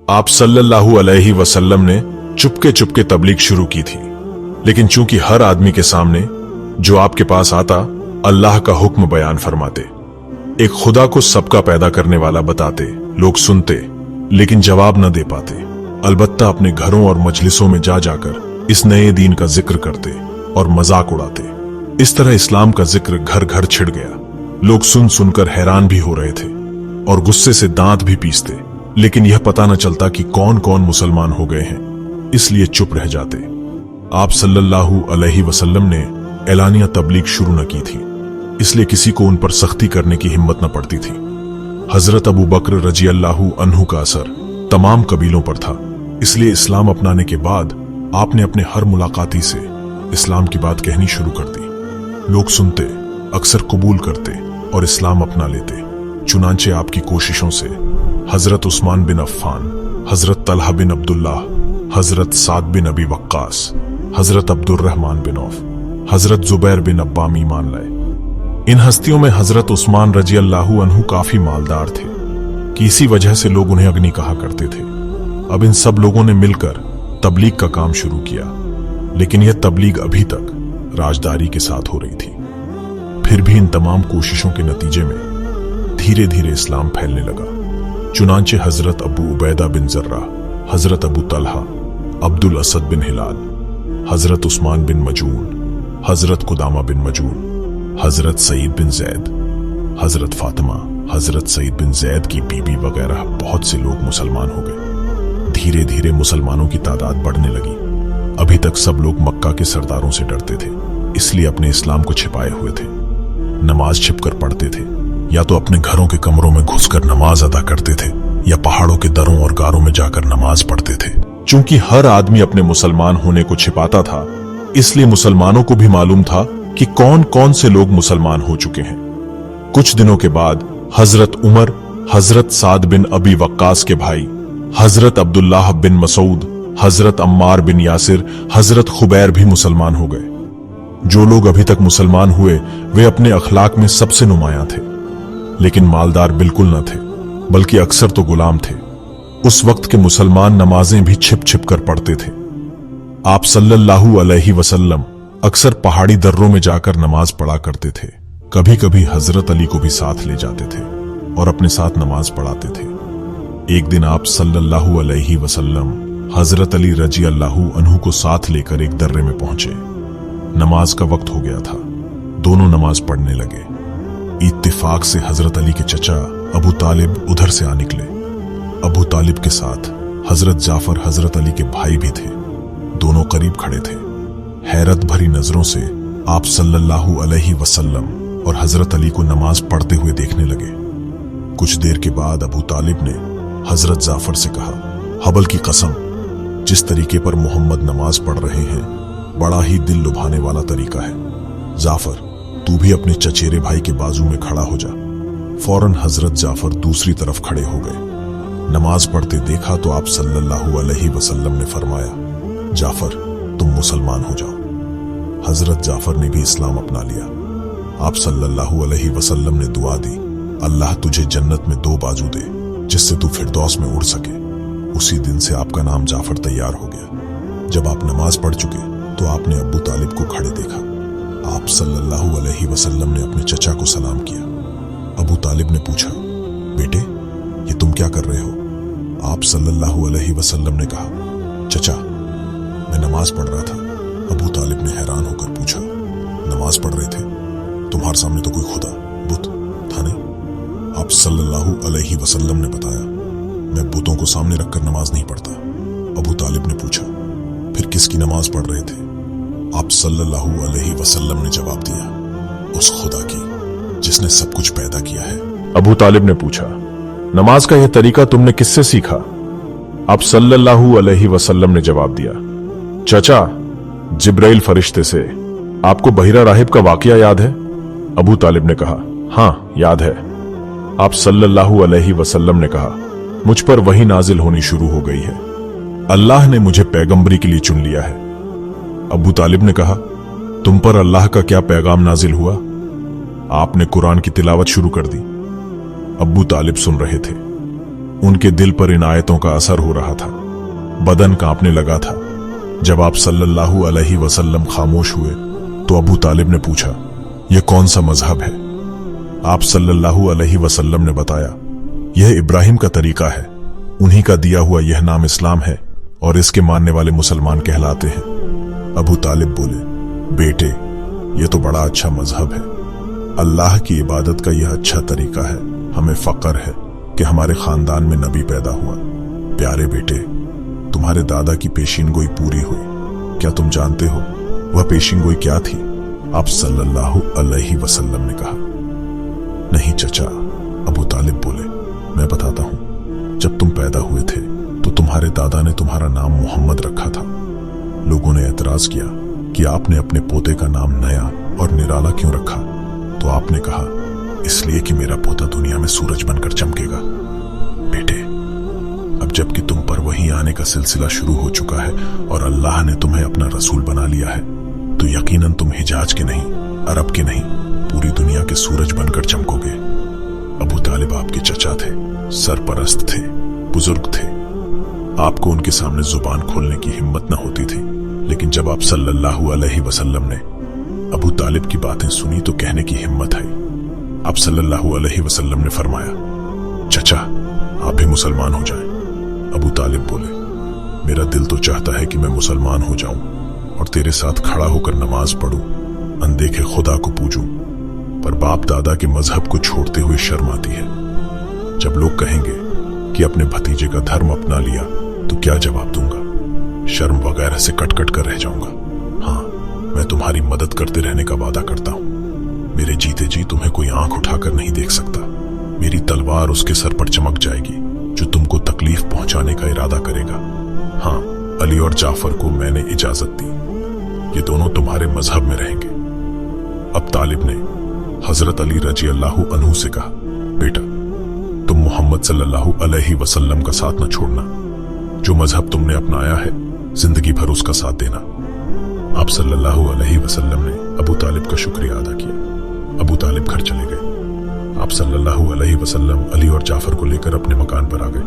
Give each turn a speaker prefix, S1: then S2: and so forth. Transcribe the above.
S1: आप सल्लल्लाहु अलैहि वसल्लम ने चुपके चुपके तबलीग शुरू की थी, लेकिन चूंकि हर आदमी के सामने जो आपके पास आता अल्लाह का हुक्म बयान फरमाते, एक खुदा को सबका पैदा करने वाला बताते, लोग सुनते लेकिन जवाब न दे पाते। अलबत्ता अपने घरों और मजलिसों में जा जाकर इस नए दीन का जिक्र करते और मजाक उड़ाते। इस तरह इस्लाम का जिक्र घर घर छिड़ गया। लोग सुन सुनकर हैरान भी हो रहे थे और गुस्से से दांत भी पीसते, लेकिन यह पता न चलता कि कौन कौन मुसलमान हो गए हैं, इसलिए चुप रह जाते। आप सल्लल्लाहु अलैहि वसल्लम ने एलानिया तबलीग शुरू न की थी, इसलिए किसी को उन पर सख्ती करने की हिम्मत न पड़ती थी। हजरत अबू बकर रजी अल्लाहु अन्हु का असर तमाम कबीलों पर था, इसलिए इस्लाम अपनाने के बाद आपने अपने हर मुलाकाती से इस्लाम की बात कहनी शुरू कर दी। लोग सुनते, अक्सर कबूल करते और इस्लाम अपना लेते। चुनांचे आपकी कोशिशों से हजरत उस्मान बिन अफ्फान, हजरत तलहा बिन अब्दुल्लाह, हजरत साद बिन अबी वक्कास, हजरत अब्दुर्रहमान बिन औफ, हजरत जुबैर बिन अब्बाम ईमान लाए। इन हस्तियों में हजरत उस्मान रजी अल्लाहु अन्हु काफी मालदार थे कि इसी वजह से लोग उन्हें अग्नि कहा करते थे। अब इन सब लोगों ने मिलकर तबलीग का काम शुरू किया, लेकिन यह तबलीग अभी तक राजदारी के साथ हो रही थी। फिर भी इन तमाम कोशिशों के नतीजे में धीरे धीरे इस्लाम फैलने लगा। चुनांचे हजरत अबू उबैदा बिन जर्रा, हजरत अबू तलहा, अब्दुल असद बिन हिलाल, हजरत उस्मान बिन मजून, हजरत कुदामा बिन मजून, हजरत सईद बिन जैद, हजरत फातिमा, हजरत सईद बिन जैद की बीबी वगैरह बहुत से लोग मुसलमान हो गए। धीरे धीरे मुसलमानों की तादाद बढ़ने लगी। अभी तक सब लोग मक्का के सरदारों से डरते थे, इसलिए अपने इस्लाम को छिपाए हुए थे। नमाज छिपकर पढ़ते थे, या तो अपने घरों के कमरों में घुसकर नमाज अदा करते थे, या पहाड़ों के दरों और गारों में जाकर नमाज पढ़ते थे। चूंकि हर आदमी अपने मुसलमान होने को छिपाता था, इसलिए मुसलमानों को भी मालूम था कि कौन कौन से लोग मुसलमान हो चुके हैं। कुछ दिनों के बाद हजरत उमर, हजरत साद बिन अबी वक्कास के भाई, हजरत अब्दुल्लाह बिन मसूद, हजरत अम्मार बिन यासिर, हजरत खुबैर भी मुसलमान हो गए। जो लोग अभी तक मुसलमान हुए वे अपने अखलाक में सबसे नुमायां थे, लेकिन मालदार बिल्कुल न थे, बल्कि अक्सर तो गुलाम थे। उस वक्त के मुसलमान नमाजें भी छिप छिप कर पढ़ते थे। आप सल्लल्लाहु अलैहि वसल्लम अक्सर पहाड़ी दर्रों में जाकर नमाज पढ़ा करते थे। कभी कभी हजरत अली को भी साथ ले जाते थे और अपने साथ नमाज पढ़ाते थे। एक दिन आप सल्लल्लाहु अलैहि वसल्लम हजरत अली रजी अल्लाहु अन्हु को साथ लेकर एक दर्रे में पहुंचे। नमाज का वक्त हो गया था। दोनों नमाज पढ़ने लगे। इत्तिफाक से हजरत अली के चचा अबू तालिब उधर से आ निकले। अबू तालिब के साथ हजरत जाफर हजरत अली के भाई भी थे। दोनों करीब खड़े थे। हैरत भरी नजरों से आप सल्लल्लाहु अलैहि वसल्लम और हजरत अली को नमाज पढ़ते हुए देखने लगे। कुछ देर के बाद अबू तालिब ने हजरत जाफर से कहा, हबल की कसम, जिस तरीके पर मोहम्मद नमाज पढ़ रहे हैं बड़ा ही दिल लुभाने वाला तरीका है। जाफर, तू भी अपने चचेरे भाई के बाजू में खड़ा हो जा। फौरन हजरत जाफर दूसरी तरफ खड़े हो गए। नमाज पढ़ते देखा तो आप सल्लल्लाहु अलैहि वसल्लम ने फरमाया, जाफर तुम मुसलमान हो जाओ। हजरत जाफर ने भी इस्लाम अपना लिया। आप सल्लल्लाहु अलैहि वसल्लम ने दुआ दी, अल्लाह तुझे जन्नत में 2 बाजू दे जिससे तू फिरदौस में उड़ सके। उसी दिन से आपका नाम जाफर तैयार हो गया। जब आप नमाज पढ़ चुके तो आपने अब्बू तालिब को खड़े देखा। आप सल्लल्लाहु अलैहि वसल्लम ने अपने चचा को सलाम किया। अबू तालिब ने पूछा, बेटे ये तुम क्या कर रहे हो? आप सल्लल्लाहु अलैहि वसल्लम ने कहा, चचा मैं नमाज पढ़ रहा था। अबू तालिब ने हैरान होकर पूछा, नमाज पढ़ रहे थे? तुम्हारे सामने तो कोई खुदा बुत था नहीं। आप सल्लल्लाहु अलैहि वसल्लम ने बताया, मैं बुतों को सामने रखकर नमाज नहीं पढ़ता। अबू तालिब ने पूछा, फिर किसकी नमाज पढ़ रहे थे? आप सल्लल्लाहु अलैहि वसल्लम ने जवाब दिया, उस खुदा की जिसने सब कुछ पैदा किया है। अबू तालिब ने पूछा, नमाज का यह तरीका तुमने किससे सीखा? आप सल्लल्लाहु अलैहि वसल्लम ने जवाब दिया, चचा जिब्राइल फरिश्ते से। आपको बहिरा राहिब का वाकया याद है? अबू तालिब ने कहा, हाँ याद है। आप सल्लल्लाहु अलैहि वसल्लम ने कहा, मुझ पर वही नाजिल होनी शुरू हो गई है। अल्लाह ने मुझे पैगंबरी के लिए चुन लिया है। अबू तालिब ने कहा, तुम पर अल्लाह का क्या पैगाम नाजिल हुआ? आपने कुरान की तिलावत शुरू कर दी। अबू तालिब सुन रहे थे। उनके दिल पर इन आयतों का असर हो रहा था। बदन कांपने लगा था। जब आप सल्लल्लाहु अलैहि वसल्लम खामोश हुए तो अबू तालिब ने पूछा, यह कौन सा मजहब है? आप सल्लल्लाहु अलैहि वसल्लम ने बताया, यह इब्राहिम का तरीका है, उन्हीं का दिया हुआ यह नाम इस्लाम है और इसके मानने वाले मुसलमान कहलाते हैं। अबू तालिब बोले, बेटे, यह तो बड़ा अच्छा मजहब है। अल्लाह की इबादत का यह अच्छा तरीका है। हमें फक्र है कि हमारे खानदान में नबी पैदा हुआ। प्यारे बेटे, तुम्हारे दादा की पेशीनगोई पूरी हुई। क्या तुम जानते हो वह पेशीनगोई क्या थी? आप सल्लल्लाहु अलैहि वसल्लम ने कहा। नहीं चचा, अबू तालिब बोले, मैं बताता हूं। जब तुम पैदा हुए थे तो तुम्हारे दादा ने तुम्हारा नाम मोहम्मद रखा था। लोगों ने एतराज किया कि आपने अपने पोते का नाम नया और निराला क्यों रखा? तो आपने कहा, इसलिए कि मेरा पोता दुनिया में सूरज बनकर चमकेगा। बेटे, अब जबकि तुम पर वही आने का सिलसिला शुरू हो चुका है और अल्लाह ने तुम्हें अपना रसूल बना लिया है, तो यकीनन तुम हिजाज के नहीं, अरब के नहीं, पूरी दुनिया के सूरज बनकर चमकोगे। अबू तालिब आपके चचा थे, सरपरस्त थे, बुजुर्ग थे। आपको उनके सामने जुबान खोलने की हिम्मत न होती थी, लेकिन जब आप सल्लल्लाहु अलैहि वसल्लम ने अबू तालिब की बातें सुनी तो कहने की हिम्मत आई। आप सल्लल्लाहु अलैहि वसल्लम ने फरमाया, चचा, आप भी मुसलमान हो जाएं। अबू तालिब बोले, मेरा दिल तो चाहता है कि मैं मुसलमान हो जाऊं और तेरे साथ खड़ा होकर नमाज पढ़ूं, अनदेखे खुदा को पूजूं, पर बाप दादा के मजहब को छोड़ते हुए शर्म आती है। जब लोग कहेंगे कि अपने भतीजे का धर्म अपना लिया तो क्या जवाब दूंगा? शर्म वगैरह से कट-कट कर रह जाऊंगा। हाँ, मैं तुम्हारी मदद करते रहने का वादा करता हूं। मेरे जीते जी तुम्हें कोई आंख उठाकर नहीं देख सकता। मेरी तलवार उसके सर पर चमक जाएगी जो तुमको तकलीफ पहुंचाने का इरादा करेगा। हाँ, अली और जाफर को मैंने इजाजत दी, ये दोनों तुम्हारे मजहब में रहेंगे। अब तालिब ने हजरत अली रजी अल्लाहु अन्हु से कहा, बेटा, तुम मोहम्मद सल्लल्लाहु अलैहि वसल्लम का साथ न छोड़ना। जो मजहब तुमने अपनाया है, जिंदगी भर उसका साथ देना। आप सल्लल्लाहु अलैहि वसल्लम ने अबू तालिब का शुक्रिया अदा किया। अबू तालिब घर चले गए। आप सल्लल्लाहु अलैहि वसल्लम अली और जाफर को लेकर अपने मकान पर आ गए।